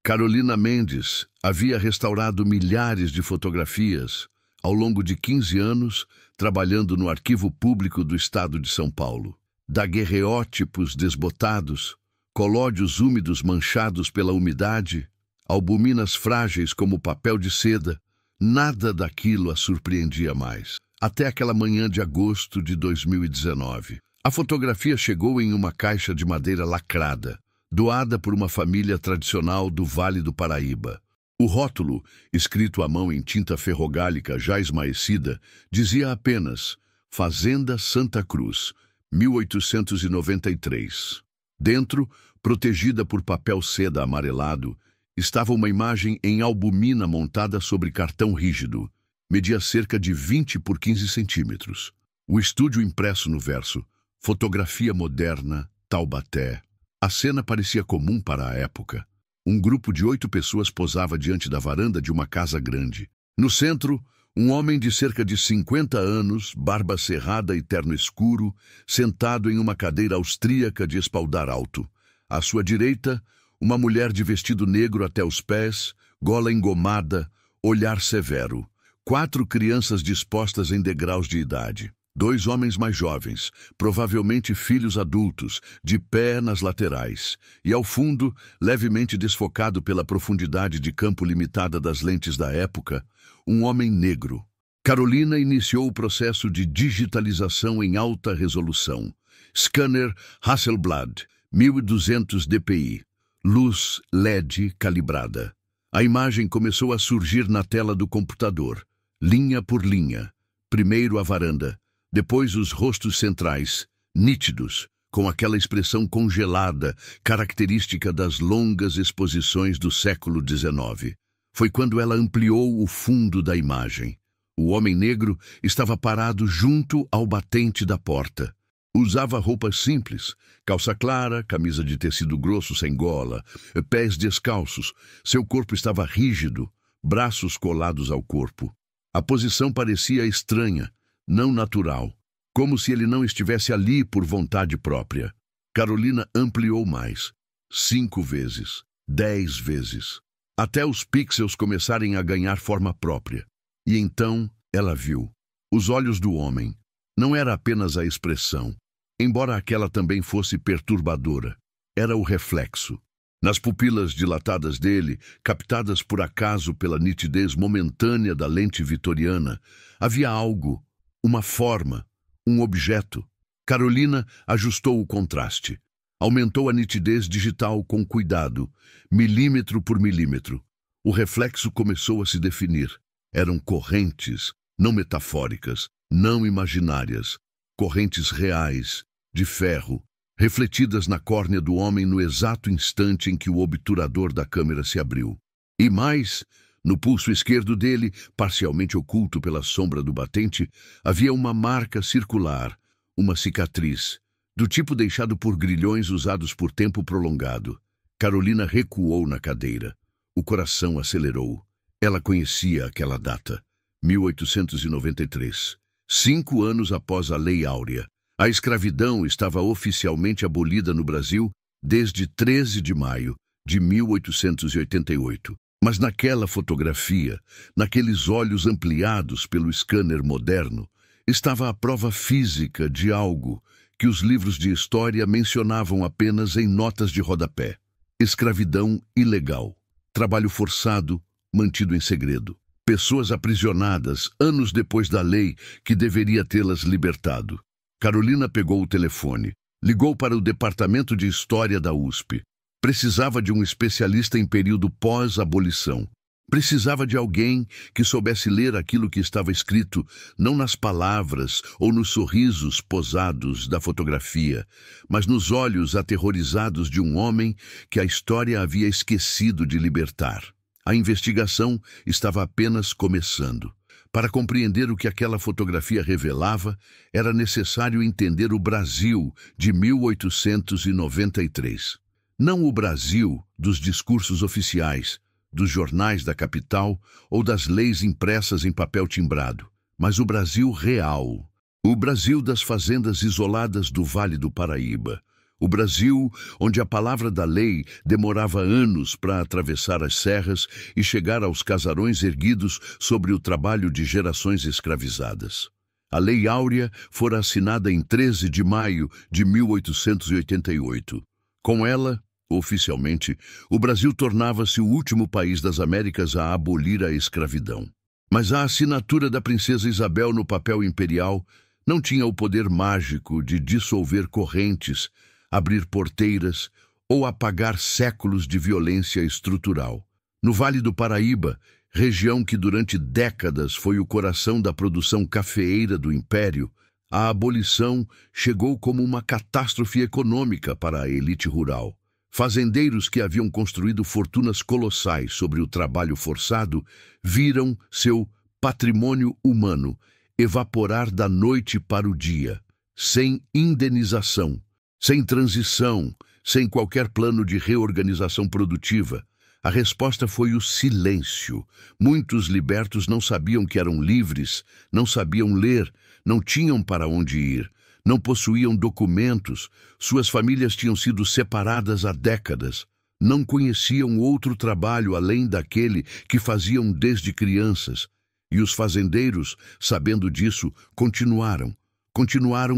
Carolina Mendes havia restaurado milhares de fotografias ao longo de 15 anos, trabalhando no Arquivo Público do Estado de São Paulo. Daguerreótipos desbotados, colódios úmidos manchados pela umidade, albuminas frágeis como papel de seda, nada daquilo a surpreendia mais. Até aquela manhã de agosto de 2019. A fotografia chegou em uma caixa de madeira lacrada, doada por uma família tradicional do Vale do Paraíba. O rótulo, escrito à mão em tinta ferrogálica já esmaecida, dizia apenas Fazenda Santa Cruz, 1893. Dentro, protegida por papel seda amarelado, estava uma imagem em albumina montada sobre cartão rígido. Media cerca de 20 por 15 centímetros. O estúdio impresso no verso, fotografia moderna, Taubaté. A cena parecia comum para a época. Um grupo de 8 pessoas posava diante da varanda de uma casa grande. No centro, um homem de cerca de 50 anos, barba cerrada e terno escuro, sentado em uma cadeira austríaca de espaldar alto. À sua direita, uma mulher de vestido negro até os pés, gola engomada, olhar severo. 4 crianças dispostas em degraus de idade. 2 homens mais jovens, provavelmente filhos adultos, de pé nas laterais. E ao fundo, levemente desfocado pela profundidade de campo limitada das lentes da época, um homem negro. Carolina iniciou o processo de digitalização em alta resolução. Scanner Hasselblad, 1200 dpi. Luz LED calibrada. A imagem começou a surgir na tela do computador, linha por linha. Primeiro a varanda, depois os rostos centrais, nítidos, com aquela expressão congelada, característica das longas exposições do século XIX. Foi quando ela ampliou o fundo da imagem. O homem negro estava parado junto ao batente da porta. Usava roupas simples, calça clara, camisa de tecido grosso sem gola, pés descalços. Seu corpo estava rígido, braços colados ao corpo. A posição parecia estranha, não natural, como se ele não estivesse ali por vontade própria. Carolina ampliou mais, 5 vezes, 10 vezes, até os pixels começarem a ganhar forma própria. E então ela viu. Os olhos do homem. Não era apenas a expressão, embora aquela também fosse perturbadora. Era o reflexo. Nas pupilas dilatadas dele, captadas por acaso pela nitidez momentânea da lente vitoriana, havia algo, uma forma, um objeto. Carolina ajustou o contraste. Aumentou a nitidez digital com cuidado, milímetro por milímetro. O reflexo começou a se definir. Eram correntes, não metafóricas, não imaginárias. Correntes reais, de ferro, refletidas na córnea do homem no exato instante em que o obturador da câmera se abriu. E mais, no pulso esquerdo dele, parcialmente oculto pela sombra do batente, havia uma marca circular, uma cicatriz, do tipo deixado por grilhões usados por tempo prolongado. Carolina recuou na cadeira. O coração acelerou. Ela conhecia aquela data, 1893, 5 anos após a Lei Áurea. A escravidão estava oficialmente abolida no Brasil desde 13 de maio de 1888. Mas naquela fotografia, naqueles olhos ampliados pelo scanner moderno, estava a prova física de algo que os livros de história mencionavam apenas em notas de rodapé. Escravidão ilegal, trabalho forçado, mantido em segredo. Pessoas aprisionadas anos depois da lei que deveria tê-las libertado. Carolina pegou o telefone, ligou para o Departamento de História da USP. Precisava de um especialista em período pós-abolição. Precisava de alguém que soubesse ler aquilo que estava escrito, não nas palavras ou nos sorrisos posados da fotografia, mas nos olhos aterrorizados de um homem que a história havia esquecido de libertar. A investigação estava apenas começando. Para compreender o que aquela fotografia revelava, era necessário entender o Brasil de 1893. Não o Brasil dos discursos oficiais, dos jornais da capital ou das leis impressas em papel timbrado, mas o Brasil real, o Brasil das fazendas isoladas do Vale do Paraíba, O Brasil, onde a palavra da lei demorava anos para atravessar as serras e chegar aos casarões erguidos sobre o trabalho de gerações escravizadas. A Lei Áurea fora assinada em 13 de maio de 1888. Com ela, oficialmente, o Brasil tornava-se o último país das Américas a abolir a escravidão. Mas a assinatura da princesa Isabel no papel imperial não tinha o poder mágico de dissolver correntes, abrir porteiras ou apagar séculos de violência estrutural. No Vale do Paraíba, região que durante décadas foi o coração da produção cafeeira do Império, a abolição chegou como uma catástrofe econômica para a elite rural. Fazendeiros que haviam construído fortunas colossais sobre o trabalho forçado viram seu patrimônio humano evaporar da noite para o dia, sem indenização, sem transição, sem qualquer plano de reorganização produtiva. A resposta foi o silêncio. Muitos libertos não sabiam que eram livres, não sabiam ler, não tinham para onde ir, não possuíam documentos, suas famílias tinham sido separadas há décadas, não conheciam outro trabalho além daquele que faziam desde crianças. E os fazendeiros, sabendo disso, continuaram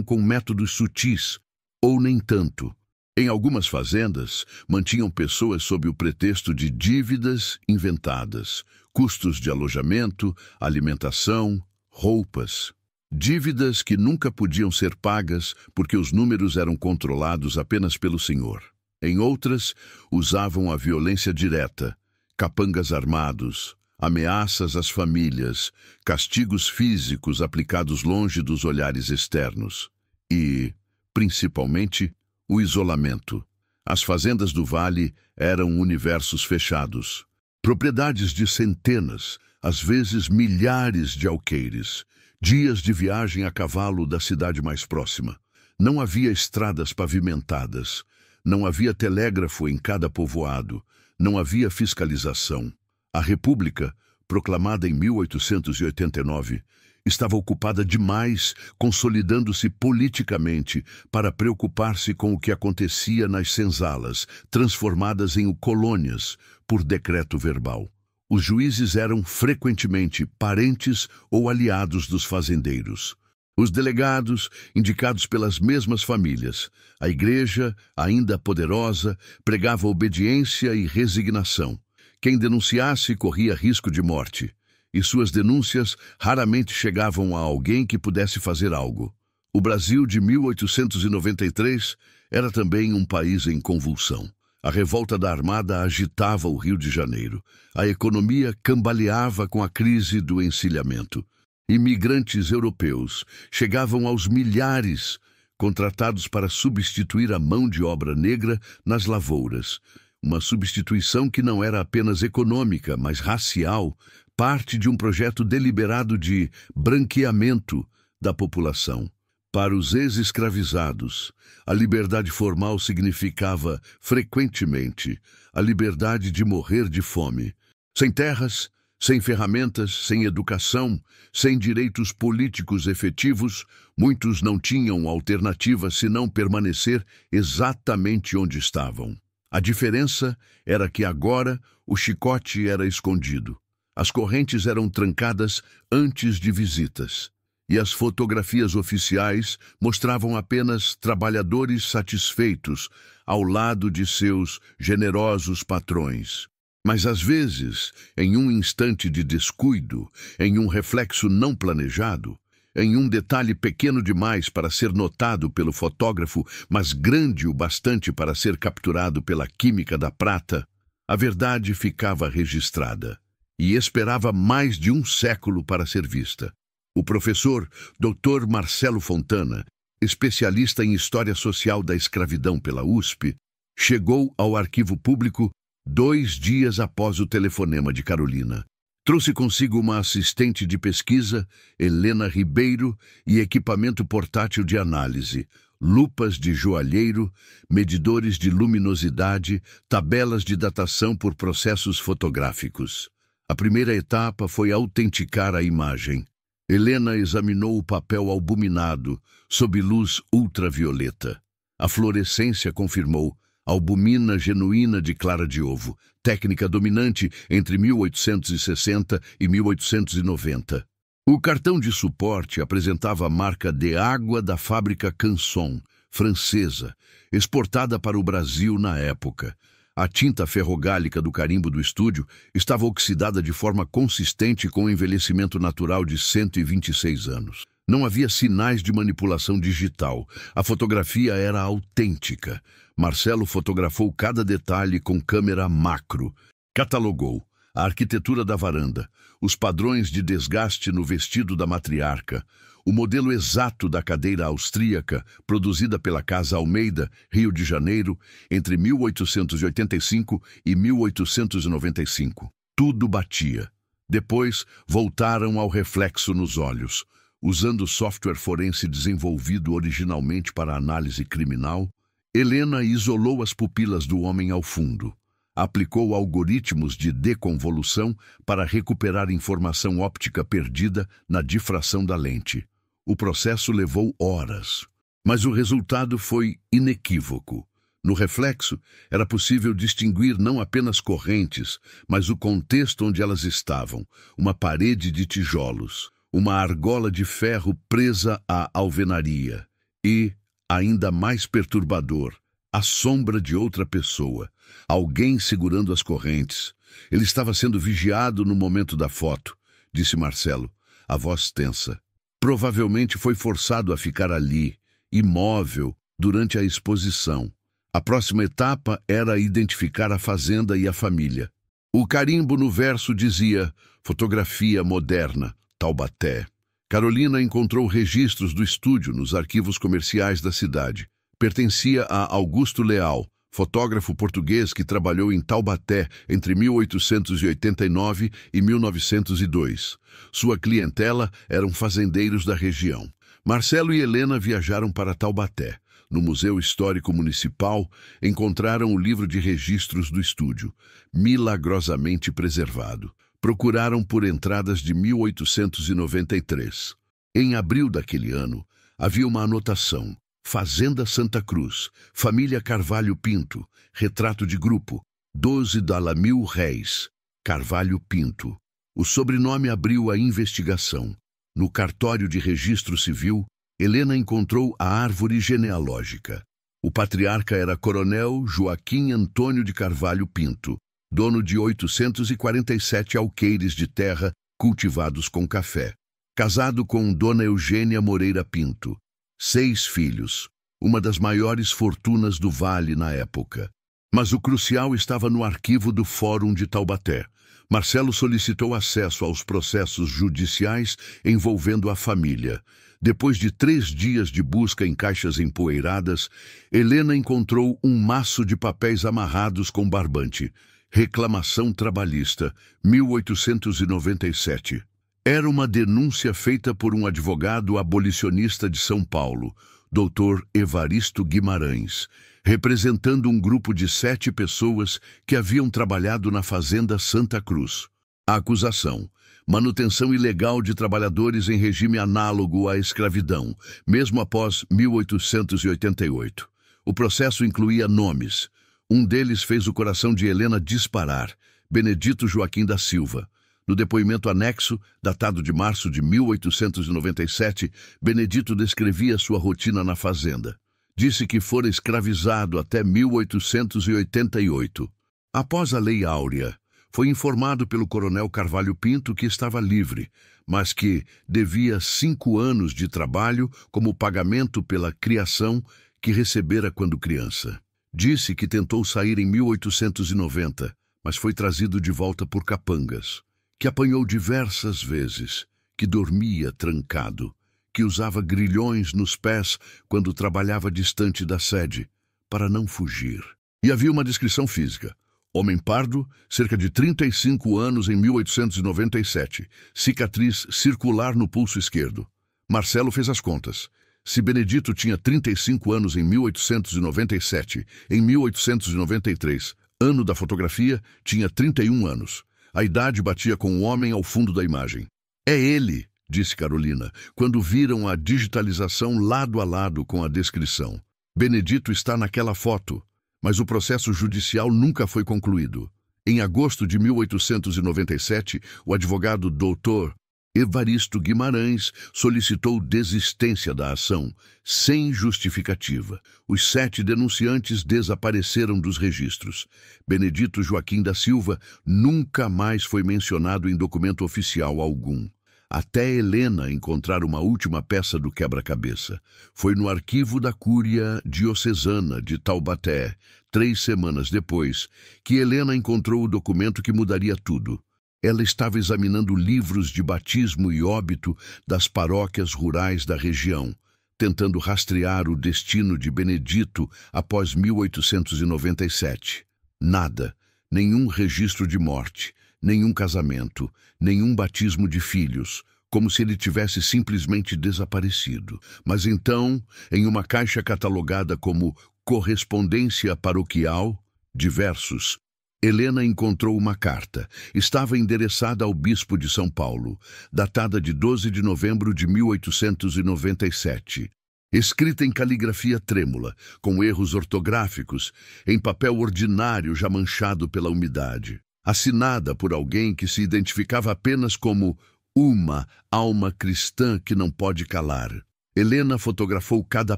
com métodos sutis, ou nem tanto. Em algumas fazendas, mantinham pessoas sob o pretexto de dívidas inventadas, custos de alojamento, alimentação, roupas. Dívidas que nunca podiam ser pagas porque os números eram controlados apenas pelo senhor. Em outras, usavam a violência direta, capangas armados, ameaças às famílias, castigos físicos aplicados longe dos olhares externos e, principalmente, o isolamento. As fazendas do vale eram universos fechados, propriedades de centenas, às vezes milhares de alqueires, dias de viagem a cavalo da cidade mais próxima. Não havia estradas pavimentadas, não havia telégrafo em cada povoado, não havia fiscalização. A República, proclamada em 1889, estava ocupada demais, consolidando-se politicamente para preocupar-se com o que acontecia nas senzalas, transformadas em colônias por decreto verbal. Os juízes eram frequentemente parentes ou aliados dos fazendeiros. Os delegados, indicados pelas mesmas famílias. A igreja, ainda poderosa, pregava obediência e resignação. Quem denunciasse corria risco de morte, e suas denúncias raramente chegavam a alguém que pudesse fazer algo. O Brasil de 1893 era também um país em convulsão. A revolta da Armada agitava o Rio de Janeiro. A economia cambaleava com a crise do encilhamento. Imigrantes europeus chegavam aos milhares, contratados para substituir a mão de obra negra nas lavouras. Uma substituição que não era apenas econômica, mas racial, parte de um projeto deliberado de branqueamento da população. Para os ex-escravizados, a liberdade formal significava, frequentemente, a liberdade de morrer de fome. Sem terras, sem ferramentas, sem educação, sem direitos políticos efetivos, muitos não tinham alternativa senão permanecer exatamente onde estavam. A diferença era que agora o chicote era escondido. As correntes eram trancadas antes de visitas. E as fotografias oficiais mostravam apenas trabalhadores satisfeitos ao lado de seus generosos patrões. Mas às vezes, em um instante de descuido, em um reflexo não planejado, em um detalhe pequeno demais para ser notado pelo fotógrafo, mas grande o bastante para ser capturado pela química da prata, a verdade ficava registrada e esperava mais de um século para ser vista. O professor Dr. Marcelo Fontana, especialista em História Social da Escravidão pela USP, chegou ao arquivo público 2 dias após o telefonema de Carolina. Trouxe consigo uma assistente de pesquisa, Helena Ribeiro, e equipamento portátil de análise, lupas de joalheiro, medidores de luminosidade, tabelas de datação por processos fotográficos. A primeira etapa foi autenticar a imagem. Helena examinou o papel albuminado, sob luz ultravioleta. A fluorescência confirmou albumina genuína de clara de ovo, técnica dominante entre 1860 e 1890. O cartão de suporte apresentava a marca de água da fábrica Canson, francesa, exportada para o Brasil na época. A tinta ferrogálica do carimbo do estúdio estava oxidada de forma consistente com o envelhecimento natural de 126 anos. Não havia sinais de manipulação digital. A fotografia era autêntica. Marcelo fotografou cada detalhe com câmera macro. Catalogou a arquitetura da varanda, os padrões de desgaste no vestido da matriarca, o modelo exato da cadeira austríaca produzida pela Casa Almeida, Rio de Janeiro, entre 1885 e 1895. Tudo batia. Depois, voltaram ao reflexo nos olhos. Usando software forense desenvolvido originalmente para análise criminal, Helena isolou as pupilas do homem ao fundo. Aplicou algoritmos de deconvolução para recuperar informação óptica perdida na difração da lente. O processo levou horas, mas o resultado foi inequívoco. No reflexo, era possível distinguir não apenas correntes, mas o contexto onde elas estavam, uma parede de tijolos, uma argola de ferro presa à alvenaria e, ainda mais perturbador, a sombra de outra pessoa, alguém segurando as correntes. Ele estava sendo vigiado no momento da foto, disse Marcelo, a voz tensa. Provavelmente foi forçado a ficar ali, imóvel, durante a exposição. A próxima etapa era identificar a fazenda e a família. O carimbo no verso dizia fotografia moderna, Taubaté. Carolina encontrou registros do estúdio nos arquivos comerciais da cidade. Pertencia a Augusto Leal, fotógrafo português que trabalhou em Taubaté entre 1889 e 1902. Sua clientela eram fazendeiros da região. Marcelo e Helena viajaram para Taubaté. No Museu Histórico Municipal, encontraram o livro de registros do estúdio, milagrosamente preservado. Procuraram por entradas de 1893. Em abril daquele ano, havia uma anotação. Fazenda Santa Cruz, família Carvalho Pinto, retrato de grupo, 12 Dalamil Reis, Carvalho Pinto. O sobrenome abriu a investigação. No cartório de registro civil, Helena encontrou a árvore genealógica. O patriarca era Coronel Joaquim Antônio de Carvalho Pinto, dono de 847 alqueires de terra cultivados com café. Casado com Dona Eugênia Moreira Pinto. 6 filhos, uma das maiores fortunas do Vale na época. Mas o crucial estava no arquivo do Fórum de Taubaté. Marcelo solicitou acesso aos processos judiciais envolvendo a família. Depois de 3 dias de busca em caixas empoeiradas, Helena encontrou um maço de papéis amarrados com barbante. Reclamação trabalhista, 1897. Era uma denúncia feita por um advogado abolicionista de São Paulo, Dr. Evaristo Guimarães, representando um grupo de 7 pessoas que haviam trabalhado na Fazenda Santa Cruz. A acusação: manutenção ilegal de trabalhadores em regime análogo à escravidão, mesmo após 1888. O processo incluía nomes. Um deles fez o coração de Helena disparar, Benedito Joaquim da Silva. No depoimento anexo, datado de março de 1897, Benedito descrevia sua rotina na fazenda. Disse que fora escravizado até 1888. Após a Lei Áurea, foi informado pelo coronel Carvalho Pinto que estava livre, mas que devia 5 anos de trabalho como pagamento pela criação que recebera quando criança. Disse que tentou sair em 1890, mas foi trazido de volta por capangas. Que apanhou diversas vezes, que dormia trancado, que usava grilhões nos pés quando trabalhava distante da sede, para não fugir. E havia uma descrição física. Homem pardo, cerca de 35 anos em 1897, cicatriz circular no pulso esquerdo. Marcelo fez as contas. Se Benedito tinha 35 anos em 1897, em 1893, ano da fotografia, tinha 31 anos. A idade batia com o homem ao fundo da imagem. É ele, disse Carolina, quando viram a digitalização lado a lado com a descrição. Benedito está naquela foto, mas o processo judicial nunca foi concluído. Em agosto de 1897, o advogado Dr. Evaristo Guimarães solicitou desistência da ação, sem justificativa. Os 7 denunciantes desapareceram dos registros. Benedito Joaquim da Silva nunca mais foi mencionado em documento oficial algum. Até Helena encontrar uma última peça do quebra-cabeça. Foi no arquivo da Cúria Diocesana de Taubaté, 3 semanas depois, que Helena encontrou o documento que mudaria tudo. Ela estava examinando livros de batismo e óbito das paróquias rurais da região, tentando rastrear o destino de Benedito após 1897. Nada, nenhum registro de morte, nenhum casamento, nenhum batismo de filhos, como se ele tivesse simplesmente desaparecido. Mas então, em uma caixa catalogada como correspondência paroquial, diversos, Helena encontrou uma carta. Estava endereçada ao bispo de São Paulo, datada de 12 de novembro de 1897. Escrita em caligrafia trêmula, com erros ortográficos, em papel ordinário já manchado pela umidade. Assinada por alguém que se identificava apenas como uma alma cristã que não pode calar. Helena fotografou cada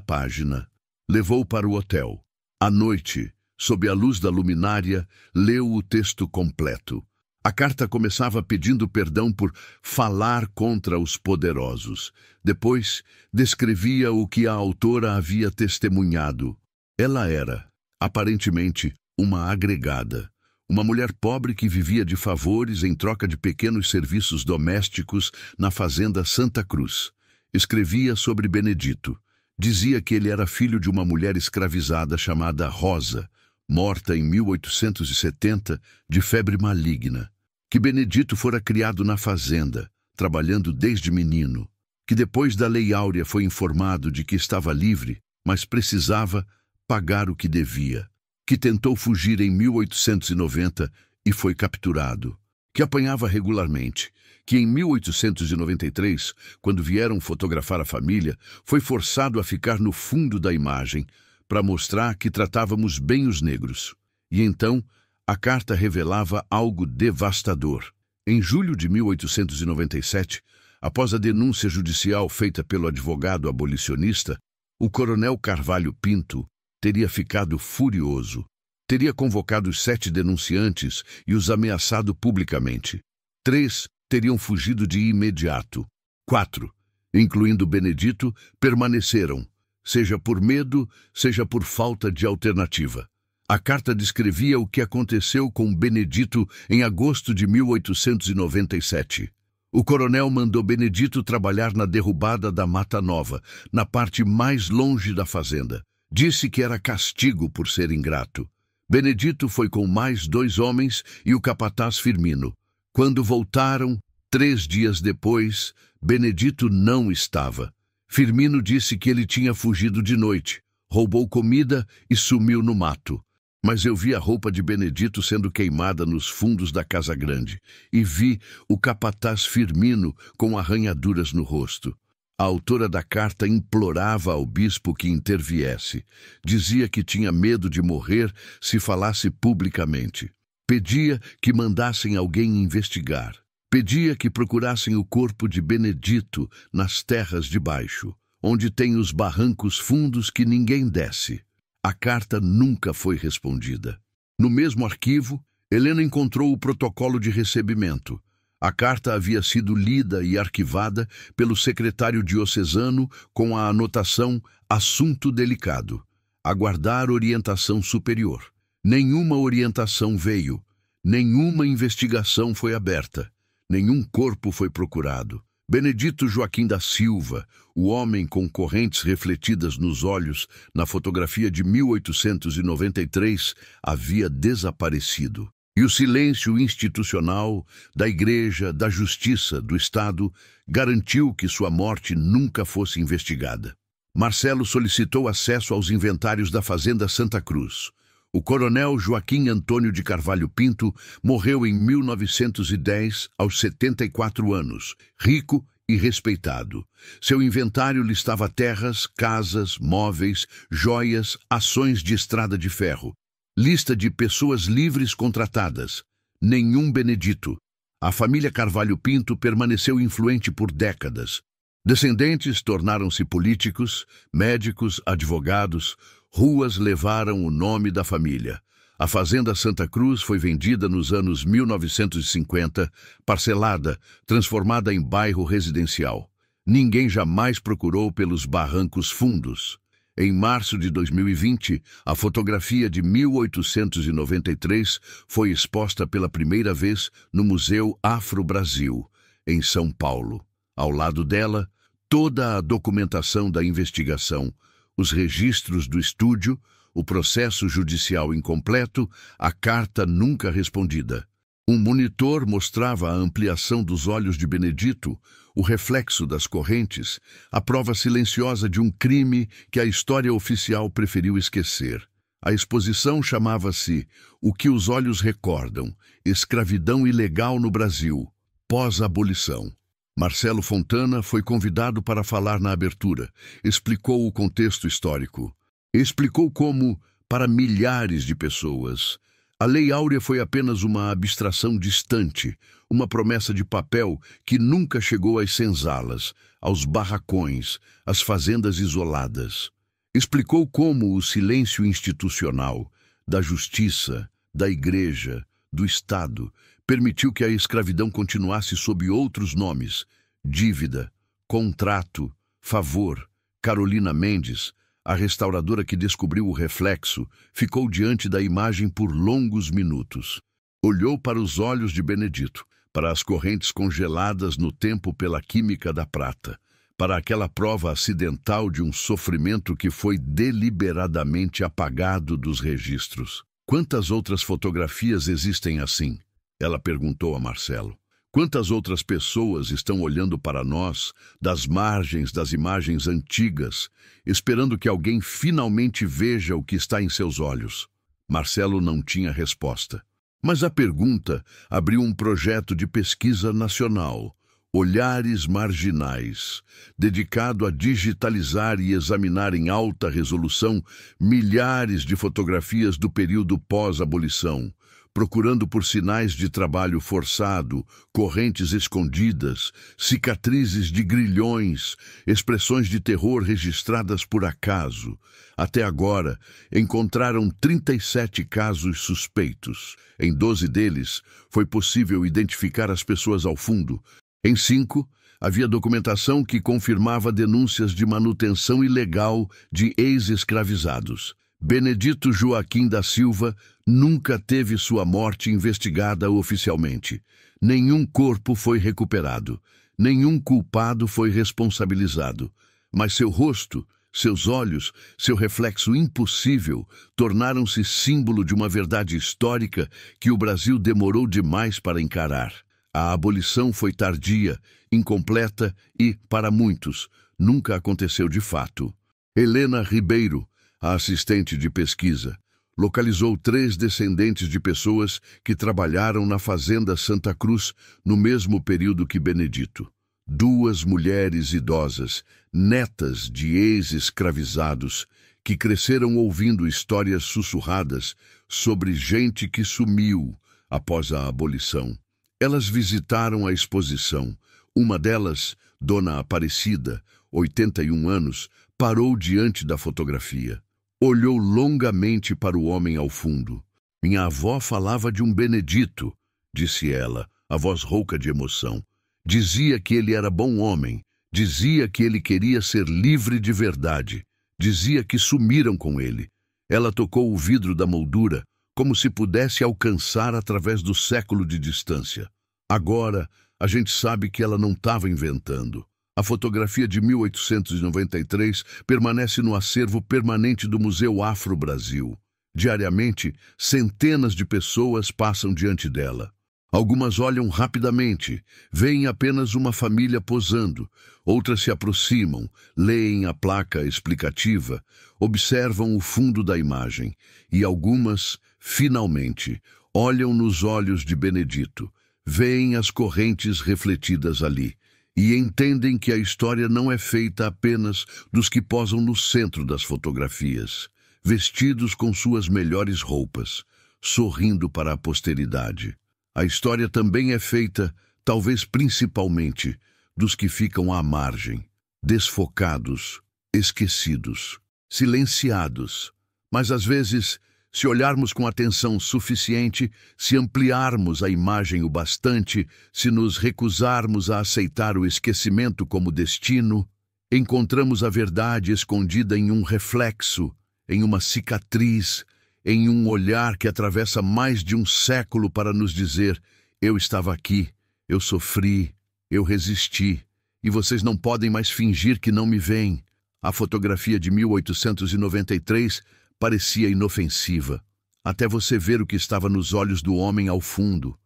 página. Levou para o hotel. À noite, sob a luz da luminária, leu o texto completo. A carta começava pedindo perdão por falar contra os poderosos. Depois, descrevia o que a autora havia testemunhado. Ela era, aparentemente, uma agregada. Uma mulher pobre que vivia de favores em troca de pequenos serviços domésticos na fazenda Santa Cruz. Escrevia sobre Benedito. Dizia que ele era filho de uma mulher escravizada chamada Rosa, morta em 1870 de febre maligna. Que Benedito fora criado na fazenda, trabalhando desde menino. Que depois da Lei Áurea foi informado de que estava livre, mas precisava pagar o que devia. Que tentou fugir em 1890 e foi capturado. Que apanhava regularmente. Que em 1893, quando vieram fotografar a família, foi forçado a ficar no fundo da imagem, para mostrar que tratávamos bem os negros. E então, a carta revelava algo devastador. Em julho de 1897, após a denúncia judicial feita pelo advogado abolicionista, o coronel Carvalho Pinto teria ficado furioso. Teria convocado os 7 denunciantes e os ameaçado publicamente. 3 teriam fugido de imediato. 4, incluindo Benedito, permaneceram, seja por medo, seja por falta de alternativa. A carta descrevia o que aconteceu com Benedito em agosto de 1897. O coronel mandou Benedito trabalhar na derrubada da Mata Nova, na parte mais longe da fazenda. Disse que era castigo por ser ingrato. Benedito foi com mais 2 homens e o capataz Firmino. Quando voltaram, 3 dias depois, Benedito não estava. Firmino disse que ele tinha fugido de noite, roubou comida e sumiu no mato. Mas eu vi a roupa de Benedito sendo queimada nos fundos da Casa Grande e vi o capataz Firmino com arranhaduras no rosto. A autora da carta implorava ao bispo que interviesse. Dizia que tinha medo de morrer se falasse publicamente. Pedia que mandassem alguém investigar. Pedia que procurassem o corpo de Benedito nas terras de baixo, onde tem os barrancos fundos que ninguém desce. A carta nunca foi respondida. No mesmo arquivo, Helena encontrou o protocolo de recebimento. A carta havia sido lida e arquivada pelo secretário diocesano com a anotação "Assunto delicado. Aguardar orientação superior". Nenhuma orientação veio. Nenhuma investigação foi aberta. Nenhum corpo foi procurado. Benedito Joaquim da Silva, o homem com correntes refletidas nos olhos na fotografia de 1893, havia desaparecido. E o silêncio institucional da Igreja, da Justiça, do Estado, garantiu que sua morte nunca fosse investigada. Marcelo solicitou acesso aos inventários da Fazenda Santa Cruz. O coronel Joaquim Antônio de Carvalho Pinto morreu em 1910, aos 74 anos, rico e respeitado. Seu inventário listava terras, casas, móveis, joias, ações de estrada de ferro. Lista de pessoas livres contratadas. Nenhum Benedito. A família Carvalho Pinto permaneceu influente por décadas. Descendentes tornaram-se políticos, médicos, advogados. Ruas levaram o nome da família. A Fazenda Santa Cruz foi vendida nos anos 1950, parcelada, transformada em bairro residencial. Ninguém jamais procurou pelos barrancos fundos. Em março de 2020, a fotografia de 1893 foi exposta pela primeira vez no Museu Afro-Brasil, em São Paulo. Ao lado dela, toda a documentação da investigação, os registros do estúdio, o processo judicial incompleto, a carta nunca respondida. Um monitor mostrava a ampliação dos olhos de Benedito, o reflexo das correntes, a prova silenciosa de um crime que a história oficial preferiu esquecer. A exposição chamava-se O que os olhos recordam, escravidão ilegal no Brasil, pós-abolição. Marcelo Fontana foi convidado para falar na abertura, explicou o contexto histórico. Explicou como, para milhares de pessoas, a Lei Áurea foi apenas uma abstração distante, uma promessa de papel que nunca chegou às senzalas, aos barracões, às fazendas isoladas. Explicou como o silêncio institucional, da justiça, da igreja, do Estado, permitiu que a escravidão continuasse sob outros nomes: dívida, contrato, favor. Carolina Mendes, a restauradora que descobriu o reflexo, ficou diante da imagem por longos minutos. Olhou para os olhos de Benedito, para as correntes congeladas no tempo pela química da prata, para aquela prova acidental de um sofrimento que foi deliberadamente apagado dos registros. Quantas outras fotografias existem assim? Ela perguntou a Marcelo. Quantas outras pessoas estão olhando para nós, das margens das imagens antigas, esperando que alguém finalmente veja o que está em seus olhos? Marcelo não tinha resposta. Mas a pergunta abriu um projeto de pesquisa nacional, Olhares Marginais, dedicado a digitalizar e examinar em alta resolução milhares de fotografias do período pós-abolição, procurando por sinais de trabalho forçado, correntes escondidas, cicatrizes de grilhões, expressões de terror registradas por acaso. Até agora, encontraram 37 casos suspeitos. Em 12 deles, foi possível identificar as pessoas ao fundo. Em 5, havia documentação que confirmava denúncias de manutenção ilegal de ex-escravizados. Benedito Joaquim da Silva nunca teve sua morte investigada oficialmente. Nenhum corpo foi recuperado. Nenhum culpado foi responsabilizado. Mas seu rosto, seus olhos, seu reflexo impossível tornaram-se símbolo de uma verdade histórica que o Brasil demorou demais para encarar. A abolição foi tardia, incompleta e, para muitos, nunca aconteceu de fato. Helena Ribeiro, a assistente de pesquisa, localizou 3 descendentes de pessoas que trabalharam na Fazenda Santa Cruz no mesmo período que Benedito. 2 mulheres idosas, netas de ex-escravizados, que cresceram ouvindo histórias sussurradas sobre gente que sumiu após a abolição. Elas visitaram a exposição. Uma delas, Dona Aparecida, 81 anos, parou diante da fotografia. Olhou longamente para o homem ao fundo. Minha avó falava de um Benedito, disse ela, a voz rouca de emoção. Dizia que ele era bom homem. Dizia que ele queria ser livre de verdade. Dizia que sumiram com ele. Ela tocou o vidro da moldura, como se pudesse alcançar através do século de distância. Agora, a gente sabe que ela não estava inventando. A fotografia de 1893 permanece no acervo permanente do Museu Afro-Brasil. Diariamente, centenas de pessoas passam diante dela. Algumas olham rapidamente, veem apenas uma família posando. Outras se aproximam, leem a placa explicativa, observam o fundo da imagem. E algumas, finalmente, olham nos olhos de Benedito, veem as correntes refletidas ali. e entendem que a história não é feita apenas dos que posam no centro das fotografias, vestidos com suas melhores roupas, sorrindo para a posteridade. A história também é feita, talvez principalmente, dos que ficam à margem, desfocados, esquecidos, silenciados. Mas às vezes, se olharmos com atenção suficiente, se ampliarmos a imagem o bastante, se nos recusarmos a aceitar o esquecimento como destino, encontramos a verdade escondida em um reflexo, em uma cicatriz, em um olhar que atravessa mais de um século para nos dizer: eu estava aqui, eu sofri, eu resisti, e vocês não podem mais fingir que não me veem. A fotografia de 1893 parecia inofensiva, até você ver o que estava nos olhos do homem ao fundo.